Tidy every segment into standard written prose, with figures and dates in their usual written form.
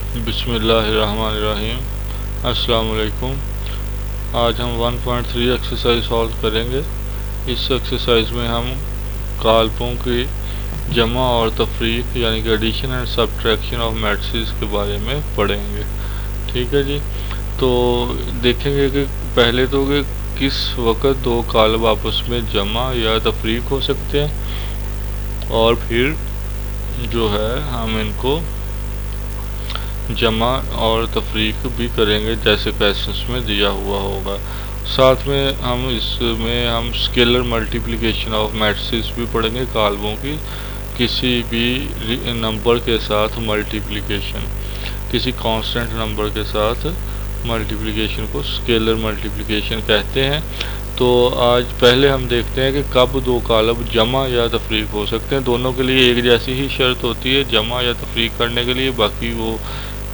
बिस्मिल्लाहिर्रहमानिर्रहीम। अस्सलाम वालेकुम। आज हम 1.3 एक्सरसाइज सॉल्व करेंगे। इस एक्सरसाइज में हम काल्पों की जमा और तफरीक यानी कि addition and subtraction of matrices के बारे में पढ़ेंगे। ठीक है जी। तो देखेंगे कि पहले तो कि किस वक़्त दो कालब आपस में जमा या तफरीक हो सकते हैं, और फिर जो है हम इनको जमा और तफरीक भी करेंगे जैसे क्वेश्चंस में दिया हुआ होगा। साथ में हम इसमें हम स्केलर मल्टीप्लिकेशन ऑफ मैट्रिसेस भी पढ़ेंगे, काल्बों की किसी भी नंबर के साथ मल्टीप्लिकेशन, किसी कांस्टेंट नंबर के साथ मल्टीप्लिकेशन को स्केलर मल्टीप्लिकेशन कहते हैं। तो आज पहले हम देखते हैं कि कब दो कालब जमा या तफरीक हो सकते हैं। दोनों के लिए एक जैसी ही शर्त होती है जमा या तफरीक करने के लिए, बाकी वो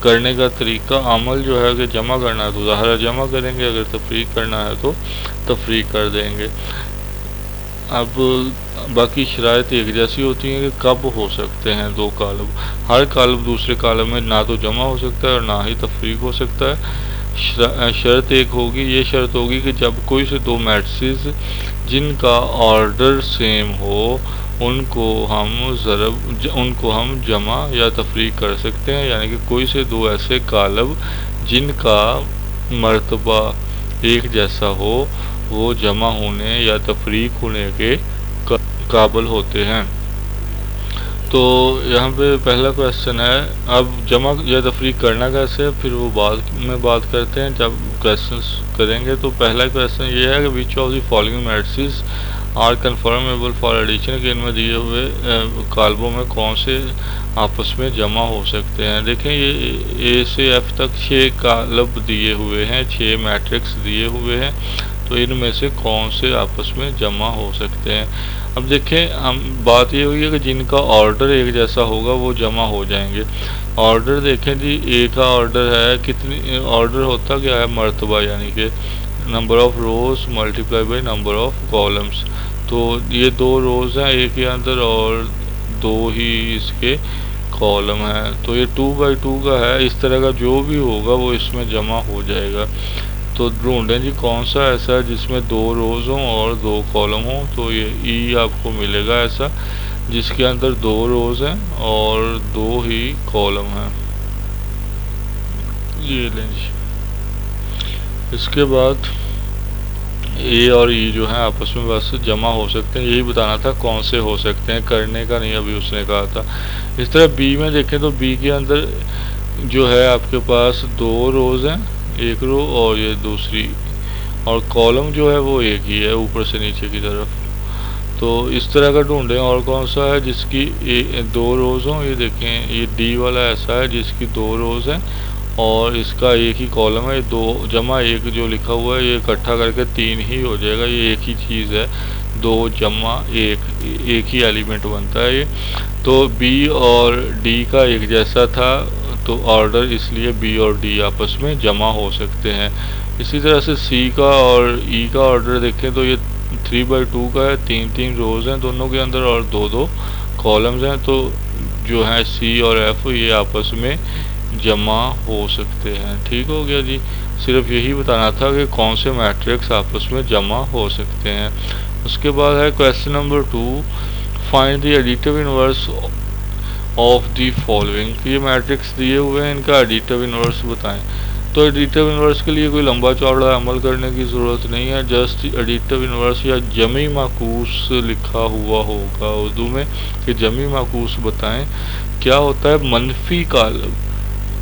करने का तरीका अमल जो है कि जमा करना है तो ज़ाहिर जमा करेंगे, अगर तफरीक करना है तो तफरीक कर देंगे। अब बाकी शराइत एक जैसी होती हैं कि कब हो सकते हैं दो कालब। हर कालब दूसरे कालब में ना तो जमा हो सकता है और ना ही तफरीक हो सकता है। शर्त एक होगी, ये शर्त होगी कि जब कोई से दो मैट्रिसेस जिनका ऑर्डर सेम हो उनको हम जमा या तफरीक कर सकते हैं। यानी कि कोई से दो ऐसे कालब जिनका मर्तबा एक जैसा हो वो जमा होने या तफरीक होने के काबिल होते हैं। तो यहाँ पे पहला क्वेश्चन है, अब जमा या तफरीक करना कैसे, फिर वो बाद में बात करते हैं जब क्वेश्चंस करेंगे। तो पहला क्वेश्चन ये है कि which of the following matrices are conformable for addition, कि इनमें दिए हुए काल्बों में कौन से आपस में जमा हो सकते हैं। देखें ये ए से एफ तक 6 कालब दिए हुए हैं, 6 मैट्रिक्स दिए हुए हैं। तो इनमें से कौन से आपस में जमा हो सकते हैं। अब देखें हम बात ये हुई है कि जिनका ऑर्डर एक जैसा होगा वो जमा हो जाएंगे। ऑर्डर देखें जी, ए का ऑर्डर है कितनी, ऑर्डर होता क्या है मर्तबा, यानी कि number of rose multiply by number of columns. तो ये 2 रोज हैं ए के अंदर और 2 ही इसके कॉलम है, तो ये 2/2 का है। इस तरह का जो भी होगा वो इसमें जमा हो जाएगा। तो ढूंढें जी कौन सा ऐसा है जिसमें 2 रोज हों और 2 कॉलम हों। तो ये ई आपको मिलेगा ऐसा जिसके अंदर 2 रोज हैं और 2 ही कॉलम हैं। ये लें जी। इसके बाद ए और ई जो है आपस में बस जमा हो सकते हैं, यही बताना था कौन से हो सकते हैं, करने का नहीं अभी उसने कहा था। इस तरह बी में देखें तो बी के अंदर जो है आपके पास 2 रोज हैं, एक रो और ये दूसरी, और कॉलम जो है वो एक ही है ऊपर से नीचे की तरफ। तो इस तरह का ढूंढें और कौन सा है जिसकी 2 रोज हों। ये देखें ये डी वाला ऐसा है जिसकी 2 रोज हैं और इसका एक ही कॉलम है। 2 जमा 1 जो लिखा हुआ है ये इकट्ठा करके 3 ही हो जाएगा, ये एक ही चीज़ है। 2 जमा 1 एक ही एलिमेंट बनता है ये। तो बी और डी का एक जैसा था तो ऑर्डर, इसलिए बी और डी आपस में जमा हो सकते हैं। इसी तरह से सी का और ई का ऑर्डर देखें तो ये 3/2 का है, 3 रोज हैं दोनों के अंदर और 2 कॉलम्स हैं। तो जो है सी और एफ ये आपस में जमा हो सकते हैं। ठीक हो गया जी। सिर्फ यही बताना था कि कौन से मैट्रिक्स आपस में जमा हो सकते हैं। उसके बाद है question number 2, find the additive inverse of the following. ये मैट्रिक्स दिए हुए हैं, इनका एडिटिव इनवर्स बताएं। तो एडिटिव इनवर्स के लिए कोई लंबा चौड़ा अमल करने की ज़रूरत नहीं है, जस्ट एडिटिव इनवर्स या जमी माकूस लिखा हुआ होगा उर्दू में कि जमी माकूस बताएं। क्या होता है, मनफी कालब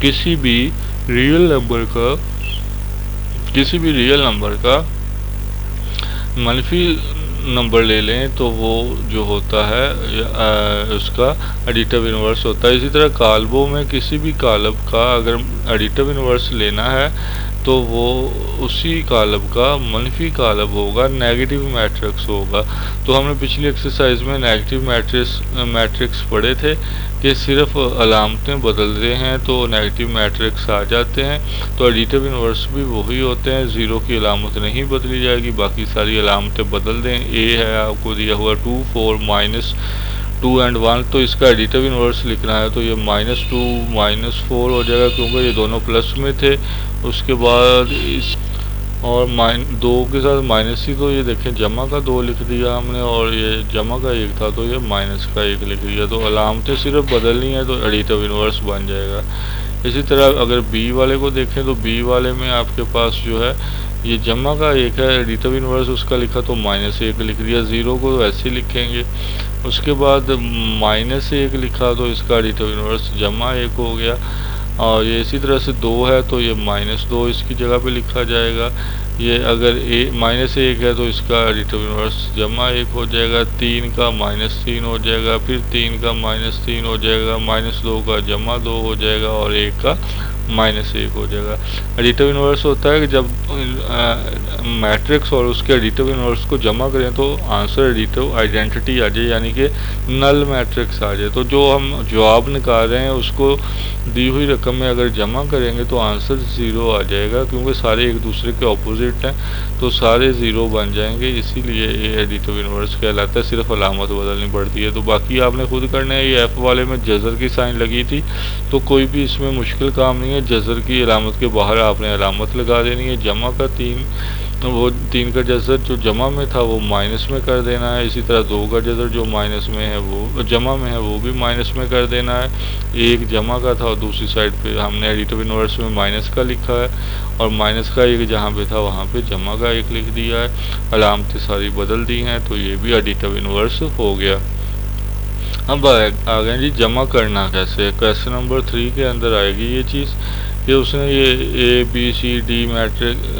किसी भी रियल नंबर का मनफी नंबर ले लें तो वो जो होता है उसका एडिटिव इनवर्स होता है। इसी तरह काल्बों में किसी भी कालब का अगर एडिटिव इनवर्स लेना है तो वो उसी कालब का मनफी कालब होगा, नेगेटिव मैट्रिक्स होगा। तो हमने पिछली एक्सरसाइज में नेगेटिव मैट्रिक्स पढ़े थे कि सिर्फ अलामतें बदलते हैं तो नेगेटिव मैट्रिक्स आ जाते हैं। तो एडिटिव इनवर्स भी वही होते हैं, ज़ीरो की अलामत नहीं बदली जाएगी, बाकी सारी अलामतें बदल दें। ए है आपको दिया हुआ 2 4 2 एंड 1, तो इसका एडिटिव इन्वर्स लिखना है तो ये -2 -4 हो जाएगा, क्योंकि ये दोनों प्लस में थे। उसके बाद इस और दो के साथ माइनस ही, तो ये देखें जमा का 2 लिख दिया हमने, और ये जमा का 1 था तो ये माइनस का 1 लिख दिया। तो अलामतें सिर्फ बदलनी है तो एडिटिव इन्वर्स बन जाएगा। इसी तरह अगर बी वाले को देखें तो बी वाले में आपके पास जो है ये जमा का 1 है, एडिटिव इन्वर्स उसका लिखा तो -1 लिख दिया। 0 को तो ऐसे लिखेंगे। उसके बाद -1 लिखा तो इसका एडिटिव इन्वर्स जमा 1 हो गया। और ये इसी तरह से 2 है तो ये -2 इसकी जगह पे लिखा जाएगा। ये अगर -1 है तो इसका एडिटिव इन्वर्स जमा 1 हो जाएगा। 3 का -3 हो जाएगा, फिर 3 का -3 हो जाएगा, -2 का जमा 2 हो जाएगा, और 1 का -1 हो जाएगा। एडिटिव इन्वर्स होता है कि जब मैट्रिक्स और उसके एडिटिव इन्वर्स को जमा करें तो आंसर एडिटिव आइडेंटिटी आ जाए, यानी कि नल मैट्रिक्स आ जाए। तो जो हम जवाब निकाल रहे हैं उसको दी हुई रकम में अगर जमा करेंगे तो आंसर 0 आ जाएगा, क्योंकि सारे एक दूसरे के ऑपोजिट हैं तो सारे 0 बन जाएंगे। इसीलिए ये एडिटिव इन्वर्स कहलाता है, सिर्फ अलामत बदलनी पड़ती है। तो बाकी आपने खुद करना है। ये एफ वाले में जज़र की साइन लगी थी तो कोई भी इसमें मुश्किल काम नहीं है। जज़र की अलामत के बाहर आपने अलामत लगा देनी है। जमा का 3 का जज़र जो जमा में था वो माइनस में कर देना है। इसी तरह 2 का जज़र जो माइनस में है वो जमा में है वो भी माइनस में कर देना है। 1 जमा का था और दूसरी साइड पे हमने एडिटिव इन्वर्स में माइनस का लिखा है, और माइनस का 1 जहाँ पे था वहाँ पे जमा का 1 लिख दिया है। अलामतें सारी बदल दी हैं तो ये भी एडिटिव इन्वर्स हो गया। अब आ गए जी जमा करना कैसे। क्वेश्चन नंबर 3 के अंदर आएगी ये चीज़। ये उसने ये ABCD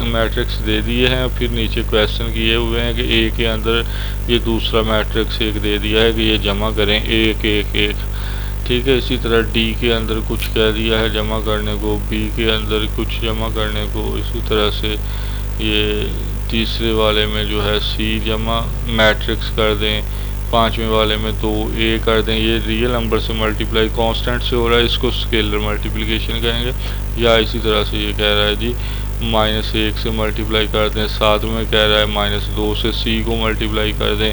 मैट्रिक्स दे दिए हैं, फिर नीचे क्वेश्चन किए हुए हैं कि ए के अंदर ये दूसरा मैट्रिक्स 1 दे दिया है कि ये जमा करें 1 1 1, ठीक है। इसी तरह डी के अंदर कुछ कह दिया है जमा करने को, बी के अंदर कुछ जमा करने को। इसी तरह से ये तीसरे वाले में जो है सी जमा मैट्रिक्स कर दें, 5वें वाले में 2A कर दें। ये रियल नंबर से मल्टीप्लाई कांस्टेंट से हो रहा है, इसको स्केलर मल्टीप्लिकेशन कहेंगे। या इसी तरह से ये कह रहा है जी -1 से मल्टीप्लाई कर दें। 7 में कह रहा है -2 से C को मल्टीप्लाई कर दें,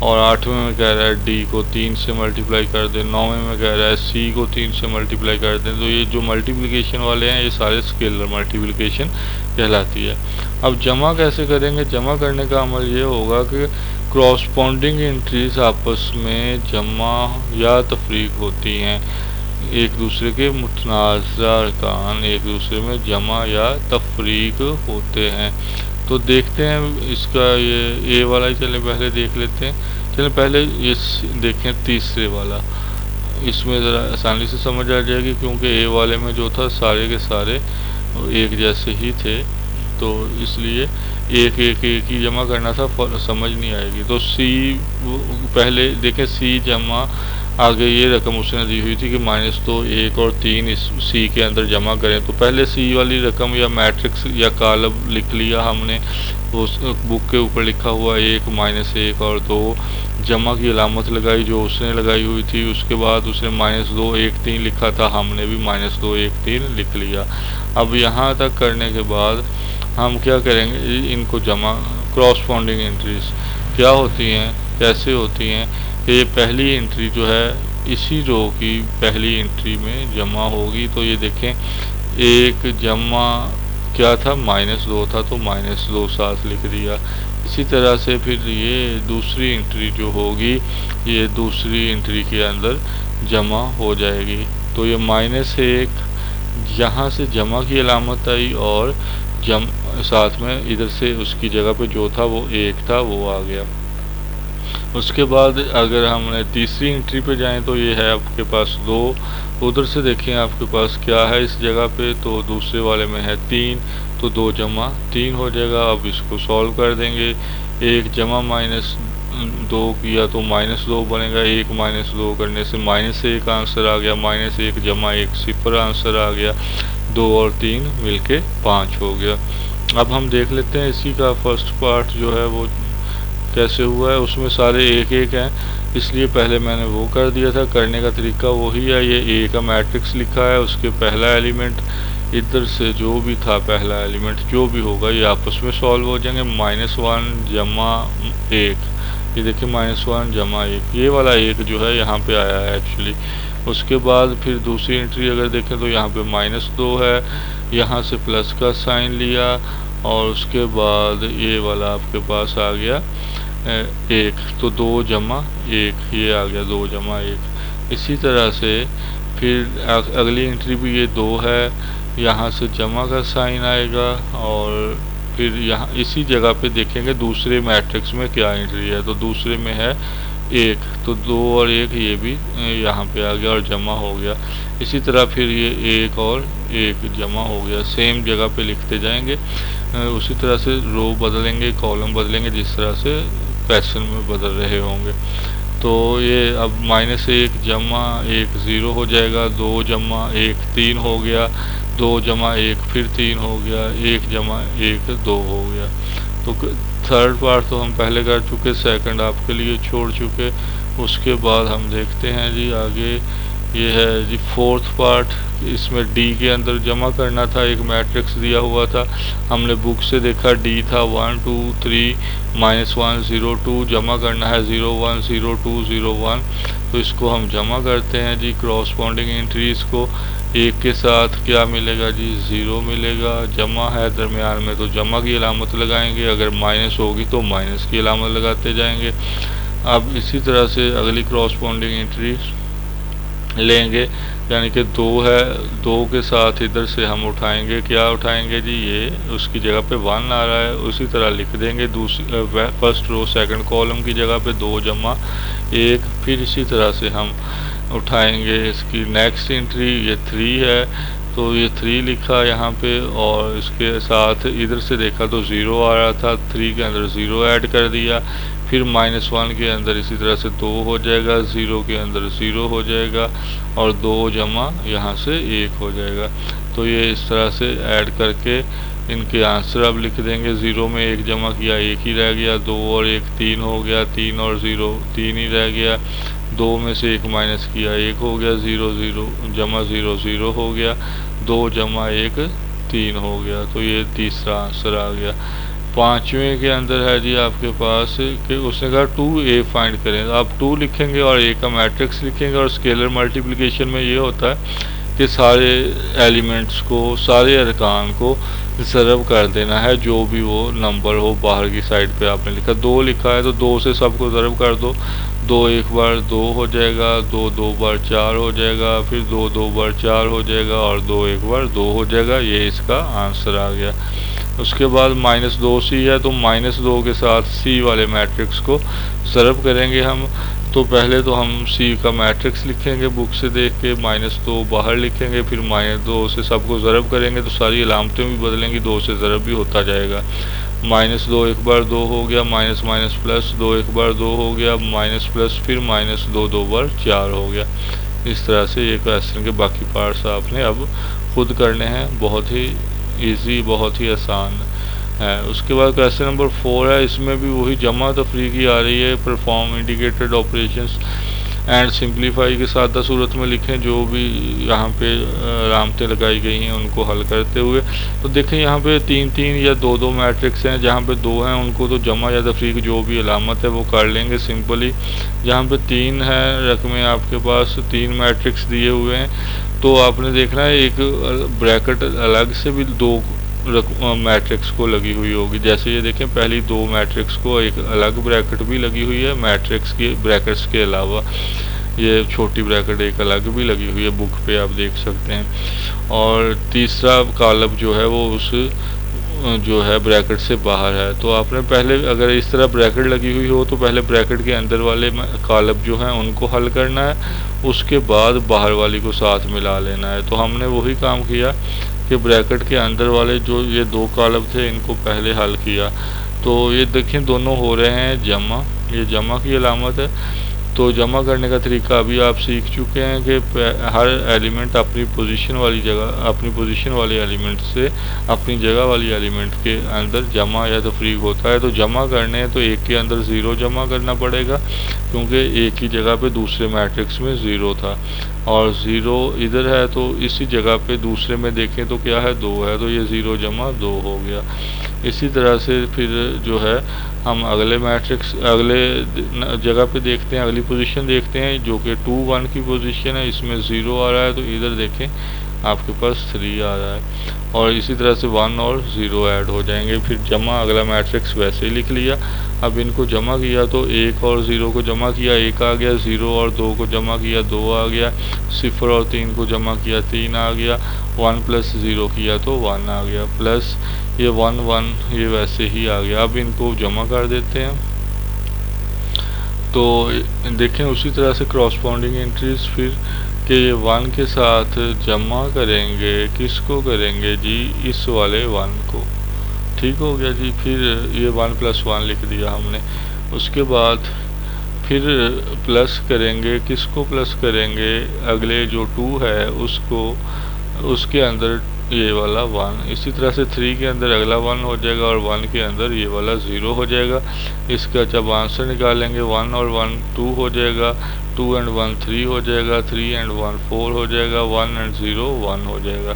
और 8वें में कह रहा है D को 3 से मल्टीप्लाई कर दें। 9वें में कह रहा है C को 3 से मल्टीप्लाई कर दें। तो ये जो मल्टीप्लिकेशन वाले हैं ये सारे स्केलर मल्टीप्लिकेशन कहलाती है। अब जमा कैसे करेंगे। जमा करने का अमल ये होगा कि क्रॉसपॉन्डिंग एंट्रीज आपस में जमा या तफरीक होती हैं। एक दूसरे के मुतनाज़ा अरकान एक दूसरे में जमा या तफरीक होते हैं। तो देखते हैं इसका ये ए वाला ही चले पहले देख लेते हैं। चलें पहले ये देखें तीसरे वाला, इसमें ज़रा आसानी से समझ आ जाएगी, क्योंकि ए वाले में जो था सारे के सारे एक जैसे ही थे, तो इसलिए एक एक एक ही जमा करना था, समझ नहीं आएगी। तो सी पहले देखें, सी जमा आगे ये रकम उसने दी हुई थी कि -2 1 और 3 इस सी के अंदर जमा करें। तो पहले सी वाली रकम या मैट्रिक्स या कॉलम लिख लिया हमने, उस बुक के ऊपर लिखा हुआ 1 -1 और 2, जमा की अलामत लगाई जो उसने लगाई हुई थी। उसके बाद उसने -2 1 3 लिखा था, हमने भी -2 1 3 लिख लिया। अब यहाँ तक करने के बाद हम क्या करेंगे, इनको जमा क्रॉसपॉन्डिंग एंट्रीज क्या होती हैं, कैसे होती हैं। ये पहली एंट्री जो है इसी रो की पहली एंट्री में जमा होगी। तो ये देखें, एक जमा क्या था, -2 था तो -2 साथ लिख दिया। इसी तरह से फिर ये दूसरी एंट्री जो होगी ये दूसरी एंट्री के अंदर जमा हो जाएगी। तो ये -1 यहाँ से जमा की अलामत आई, और साथ में इधर से उसकी जगह पे जो था वो 1 था वो आ गया। उसके बाद अगर हमने तीसरी एंट्री पे जाएं तो ये है आपके पास 2, उधर से देखें आपके पास क्या है इस जगह पे, तो दूसरे वाले में है 3, तो 2 जमा 3 हो जाएगा। अब इसको सॉल्व कर देंगे। 1 जमा -2 किया तो -2 बनेगा। 1 -2 करने से -1 आंसर आ गया। -1 जमा 1 0 आंसर आ गया। 2 और 3 मिलके 5 हो गया। अब हम देख लेते हैं इसी का फर्स्ट पार्ट जो है वो कैसे हुआ है। उसमें सारे 1 1 हैं, इसलिए पहले मैंने वो कर दिया था। करने का तरीका वही है, ये ए का मैट्रिक्स लिखा है, उसके पहला एलिमेंट इधर से जो भी था पहला एलिमेंट जो भी होगा ये आपस में सॉल्व हो जाएंगे। -1 जमा 1 ये देखिए -1 जमा 1, ये वाला 1 जो है यहाँ पे आया है एक्चुअली। उसके बाद फिर दूसरी एंट्री अगर देखें तो यहाँ पे -2 है, यहाँ से प्लस का साइन लिया और उसके बाद ये वाला आपके पास आ गया 1, तो 2 जमा 1 ये आ गया 2 जमा 1। इसी तरह से फिर अगली एंट्री भी ये 2 है, यहाँ से जमा का साइन आएगा और फिर यहाँ इसी जगह पे देखेंगे दूसरे मैट्रिक्स में क्या एंट्री है, तो दूसरे में है 1, तो 2 और 1 ये भी यहाँ पे आ गया और जमा हो गया। इसी तरह फिर ये 1 और 1 जमा हो गया, सेम जगह पे लिखते जाएंगे। उसी तरह से रो बदलेंगे, कॉलम बदलेंगे, जिस तरह से क्वेश्चन में बदल रहे होंगे। तो ये अब -1 जमा 1 0 हो जाएगा, 2 जमा 1 3 हो गया, 2 जमा 1 फिर 3 हो गया, 1 जमा 1 2 हो गया। तो थर्ड पार्ट तो हम पहले कर चुके, सेकंड आपके लिए छोड़ चुके। उसके बाद हम देखते हैं जी आगे, ये है जी फोर्थ पार्ट। इसमें डी के अंदर जमा करना था, एक मैट्रिक्स दिया हुआ था, हमने बुक से देखा डी था 1 2 3 -1 0 2, जमा करना है 0 1 0 2 0 1। तो इसको हम जमा करते हैं जी, क्रॉसपॉन्डिंग एंट्रीज को। 1 के साथ क्या मिलेगा जी 0 मिलेगा, जमा है दरमियान में तो जमा की अलामत लगाएंगे, अगर माइनस होगी तो माइनस की अलामत लगाते जाएंगे। अब इसी तरह से अगली क्रॉसपॉन्डिंग एंट्री लेंगे, यानी कि 2 है, 2 के साथ इधर से हम उठाएंगे, क्या उठाएंगे जी ये उसकी जगह पे 1 आ रहा है, उसी तरह लिख देंगे दूसरी फर्स्ट रो सेकंड कॉलम की जगह पे 2 जमा 1। फिर इसी तरह से हम उठाएंगे इसकी नेक्स्ट एंट्री, ये 3 है तो ये 3 लिखा यहाँ पे, और इसके साथ इधर से देखा तो 0 आ रहा था, 3 के अंदर 0 ऐड कर दिया। फिर -1 के अंदर इसी तरह से 2 हो जाएगा, 0 के अंदर 0 हो जाएगा और 2 जमा यहाँ से 1 हो जाएगा। तो ये इस तरह से ऐड करके इनके आंसर अब लिख देंगे। 0 में 1 जमा किया 1 ही रह गया, 2 और 1 3 हो गया, 3 और 0 3 ही रह गया, 2 में से 1 माइनस किया 1 हो गया, 0 0 जमा 0 0 हो गया, 2 जमा 1 3 हो गया। तो ये तीसरा आंसर आ गया। पांचवें के अंदर है जी आपके पास कि उसने कहा 2a फाइंड करें, तो आप 2 लिखेंगे और a का मैट्रिक्स लिखेंगे। और स्केलर मल्टीप्लिकेशन में ये होता है कि सारे एलिमेंट्स को, सारे अरकान को ज़रब कर देना है, जो भी वो नंबर हो बाहर की साइड पे आपने लिखा। 2 लिखा है तो 2 से सबको ज़रब कर दो, 2 एक बार 2 हो जाएगा, 2 दो बार 4 हो जाएगा, फिर 2 दो बार 4 हो जाएगा और 2 एक बार 2 हो जाएगा। ये इसका आंसर आ गया। उसके बाद -2c है तो -2 के साथ c वाले मैट्रिक्स को ज़रब करेंगे हम। तो पहले तो हम c का मैट्रिक्स लिखेंगे बुक से देख के, -2 बाहर लिखेंगे, फिर -2 से सबको ज़रब करेंगे तो सारी अलामतें भी बदलेंगी, 2 से ज़रब भी होता जाएगा। -2 एक बार 2 हो गया, माइनस माइनस प्लस 2 एक बार 2 हो गया, माइनस प्लस फिर -2 दो बार 4 हो गया। इस तरह से ये क्वेश्चन के बाकी पार्ट्स आपने अब खुद करने हैं, बहुत ही इजी, बहुत ही आसान है। उसके बाद क्वेश्चन नंबर 4 है, इसमें भी वही जमा तफरीकी आ रही है। Perform indicated operations and simplify के सादा सूरत में लिखें, जो भी यहाँ पे अलामतें लगाई गई हैं उनको हल करते हुए। तो देखें यहाँ पे 3-3 या 2-2 मैट्रिक्स हैं, जहाँ पे 2 हैं उनको तो जमा या तफरीक जो भी अलामत है वो कर लेंगे सिंपली। जहाँ पे 3 है रकमें आपके पास 3 मैट्रिक्स दिए हुए हैं, तो आपने देखना है एक ब्रैकेट अलग से भी 2 मैट्रिक्स को लगी हुई होगी। जैसे ये देखें पहली 2 मैट्रिक्स को एक अलग ब्रैकेट भी लगी हुई है, मैट्रिक्स के ब्रैकेट्स के अलावा ये छोटी ब्रैकेट एक अलग भी लगी हुई है, बुक पे आप देख सकते हैं। और तीसरा कॉलम जो है वो उस जो है ब्रैकेट से बाहर है। तो आपने पहले अगर इस तरह ब्रैकेट लगी हुई हो तो पहले ब्रैकेट के अंदर वाले कॉलम जो हैं उनको हल करना है, उसके बाद बाहर वाली को साथ मिला लेना है। तो हमने वही काम किया कि ब्रैकेट के अंदर वाले जो ये 2 कॉलम थे इनको पहले हल किया। तो ये देखें दोनों हो रहे हैं जमा, ये जमा की अलामत है। तो जमा करने का तरीका अभी आप सीख चुके हैं कि हर एलिमेंट अपनी पोजीशन वाली जगह, अपनी पोजीशन वाले एलिमेंट से अपनी जगह वाली एलिमेंट के अंदर जमा या तफरीक होता है। तो जमा करने हैं तो एक के अंदर 0 जमा करना पड़ेगा, क्योंकि एक ही जगह पे दूसरे मैट्रिक्स में 0 था और 0 इधर है, तो इसी जगह पे दूसरे में देखें तो क्या है 2 है, तो ये 0 जमा 2 हो गया। इसी तरह से फिर जो है हम अगले मैट्रिक्स अगले जगह पे देखते हैं, अगली पोजीशन देखते हैं जो कि 2 1 की पोजीशन है। इसमें 0 आ रहा है तो इधर देखें आपके पास 3 आ रहा है, और इसी तरह से 1 और 0 ऐड हो जाएंगे। फिर जमा अगला मैट्रिक्स वैसे ही लिख लिया। अब इनको जमा किया तो 1 और 0 को जमा किया 1 आ गया, 0 और 2 को जमा किया 2 आ गया, 0 और 3 को जमा किया 3 आ गया, 1 प्लस 0 किया तो 1 आ गया, प्लस ये 1 1 ये वैसे ही आ गया। अब इनको जमा कर देते हैं तो देखें उसी तरह से क्रॉसपॉन्डिंग एंट्रीज फिर के 1 के साथ जमा करेंगे, किसको करेंगे जी, इस वाले 1 को। ठीक हो गया जी। फिर ये 1 प्लस 1 लिख दिया हमने। उसके बाद फिर प्लस करेंगे, किसको प्लस करेंगे, अगले जो 2 है उसको, उसके अंदर ये वाला 1। इसी तरह से 3 के अंदर अगला 1 हो जाएगा और 1 के अंदर ये वाला 0 हो जाएगा। इसका जब आंसर निकालेंगे 1 और 1 2 हो जाएगा, 2 एंड 1 3 हो जाएगा, 3 एंड 1 4 हो जाएगा, 1 एंड 0 1 हो जाएगा।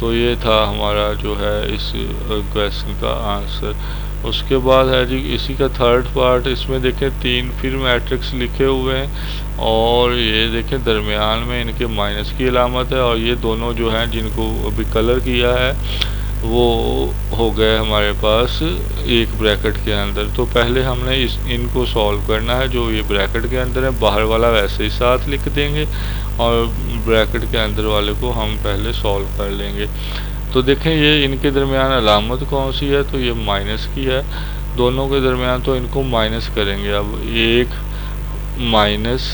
तो ये था हमारा जो है इस क्वेश्चन का आंसर। उसके बाद है जी इसी का थर्ड पार्ट। इसमें देखें 3 फिर मैट्रिक्स लिखे हुए हैं और ये देखें दरमियान में इनके माइनस की अलामत है, और ये दोनों जो हैं जिनको अभी कलर किया है वो हो गए हमारे पास एक ब्रैकेट के अंदर। तो पहले हमने इनको सॉल्व करना है। जो ये ब्रैकेट के अंदर है बाहर वाला वैसे ही साथ लिख देंगे और ब्रैकेट के अंदर वाले को हम पहले सॉल्व कर लेंगे। तो देखें ये इनके दरमियान अलामत कौन सी है, तो ये माइनस की है दोनों के दरमियान, तो इनको माइनस करेंगे। अब एक माइनस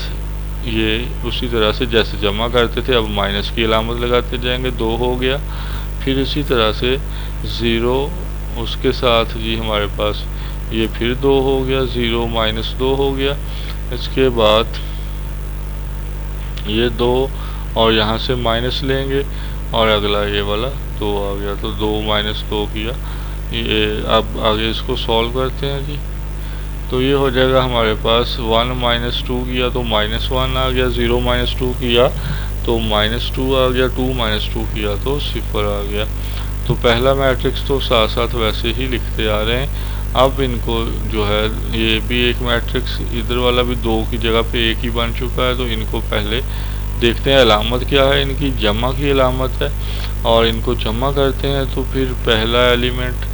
ये उसी तरह से जैसे जमा करते थे अब माइनस की अलामत लगाते जाएंगे, 2 हो गया। फिर इसी तरह से 0 उसके साथ जी हमारे पास ये फिर 2 हो गया, 0 माइनस 2 हो गया। इसके बाद ये 2 और यहाँ से माइनस लेंगे और अगला ये वाला 2 आ गया, तो 2 माइनस 2 किया। ये अब आगे इसको सॉल्व करते हैं जी। तो ये हो जाएगा हमारे पास 1 माइनस 2 किया तो माइनस 1 आ गया, 0 माइनस 2 किया तो माइनस 2 आ गया, 2 माइनस 2 किया तो 0 आ गया। तो पहला मैट्रिक्स तो साथ साथ वैसे ही लिखते आ रहे हैं। अब इनको जो है ये भी एक मैट्रिक्स, इधर वाला भी 2 की जगह पे 1 ही बन चुका है, तो इनको पहले देखते हैं अलामत क्या है इनकी, जमा की अलामत है, और इनको जमा करते हैं तो फिर पहला एलिमेंट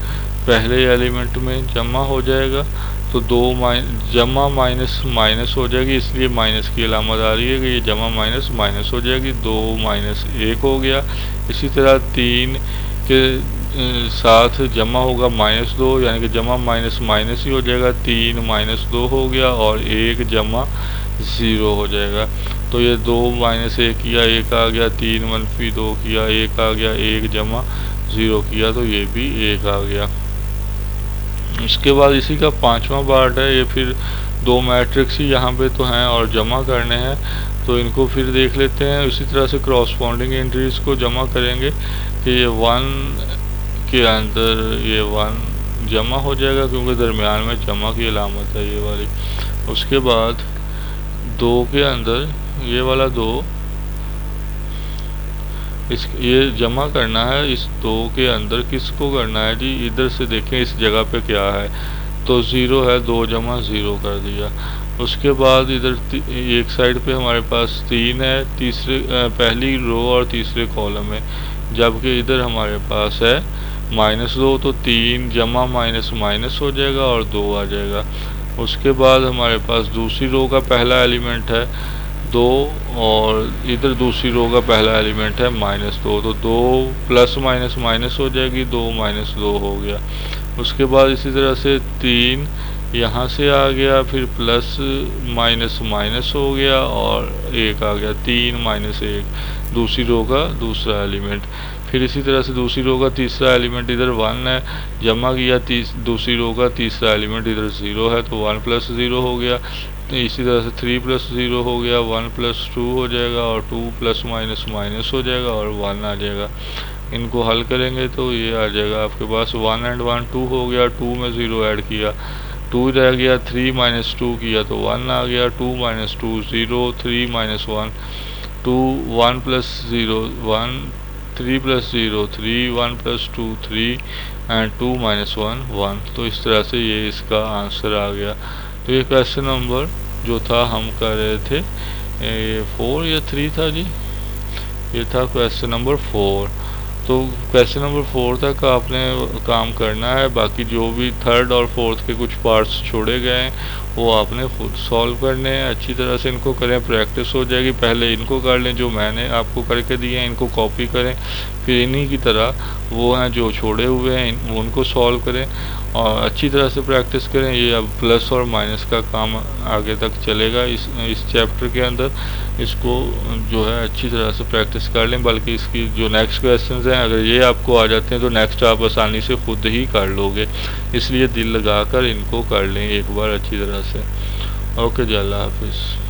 पहले एलिमेंट में जमा हो जाएगा, तो 2 जमा माइनस माइनस हो जाएगी, इसलिए माइनस की अलामत आ रही है कि ये जमा माइनस माइनस हो जाएगी, 2 माइनस 1 हो गया। इसी तरह 3 के साथ जमा होगा -2, यानी कि जमा माइनस माइनस ही हो जाएगा, 3 माइनस 2 हो गया और 1 जमा 0 हो जाएगा। तो ये 2 माइनस 1 किया 1 आ गया, 3 मनफी 2 किया 1 आ गया, 1 जमा 0 किया तो ये भी 1 आ गया। इसके बाद इसी का 5वां पार्ट है। ये फिर 2 मैट्रिक्स ही यहाँ पे तो हैं और जमा करने हैं, तो इनको फिर देख लेते हैं। इसी तरह से क्रॉसपॉन्डिंग एंट्रीज को जमा करेंगे कि ये 1 के अंदर ये 1 जमा हो जाएगा क्योंकि दरमियान में जमा की अलामत है ये वाली। उसके बाद 2 के अंदर ये वाला 2 ये जमा करना है। इस 2 के अंदर किसको करना है जी, इधर से देखें इस जगह पे क्या है, तो 0 है, 2 जमा 0 कर दिया। उसके बाद इधर एक साइड पे हमारे पास 3 है, तीसरे पहली रो और तीसरे कॉलम में, जबकि इधर हमारे पास है -2, तो 3 जमा माइनस माइनस हो जाएगा और 2 आ जाएगा। उसके बाद हमारे पास दूसरी रो का पहला एलिमेंट है 2 और इधर दूसरी रो का पहला एलिमेंट है -2, तो 2 प्लस माइनस माइनस हो जाएगी, 2 माइनस 2 हो गया। उसके बाद इसी तरह से 3 यहाँ से आ गया, फिर प्लस माइनस माइनस हो गया और 1 आ गया, 3 माइनस 1 दूसरी रो का दूसरा एलिमेंट। फिर इसी तरह से दूसरी रो का तीसरा एलिमेंट इधर 1 है, जमा किया दूसरी रो का तीसरा एलिमेंट इधर 0 है, तो 1 प्लस 0 हो गया। तो इसी तरह से 3 प्लस 0 हो गया, 1 प्लस 2 हो जाएगा और 2 प्लस माइनस माइनस हो जाएगा और 1 आ जाएगा। इनको हल करेंगे तो ये आ जाएगा आपके पास 1 एंड 1 2 हो गया, 2 में 0 ऐड किया 2 रह गया, 3 माइनस 2 किया तो 1 आ गया, 2 माइनस 2 0, 3 माइनस 1 2, 1 प्लस 0 1 3 + 0 3, 1 + 2 3 एंड 2 - 1 1। तो इस तरह से ये इसका आंसर आ गया। तो ये क्वेश्चन नंबर जो था हम कर रहे थे, ये 4 या 3 था जी, ये था क्वेश्चन नंबर 4। तो क्वेश्चन नंबर 4 तक आपने काम करना है, बाकी जो भी थर्ड और फोर्थ के कुछ पार्ट्स छोड़े गए हैं वो आपने खुद सॉल्व करने हैं। अच्छी तरह से इनको करें, प्रैक्टिस हो जाएगी। पहले इनको कर लें जो मैंने आपको करके दिए हैं, इनको कॉपी करें, फिर इन्हीं की तरह वो हैं जो छोड़े हुए हैं उनको सॉल्व करें और अच्छी तरह से प्रैक्टिस करें। ये अब प्लस और माइनस का काम आगे तक चलेगा इस चैप्टर के अंदर। इसको जो है अच्छी तरह से प्रैक्टिस कर लें, बल्कि इसकी जो नेक्स्ट क्वेश्चंस हैं अगर ये आपको आ जाते हैं तो नेक्स्ट आप आसानी से खुद ही कर लोगे, इसलिए दिल लगाकर इनको कर लें एक बार अच्छी तरह से। ओके जी, अल्लाह हाफिज़।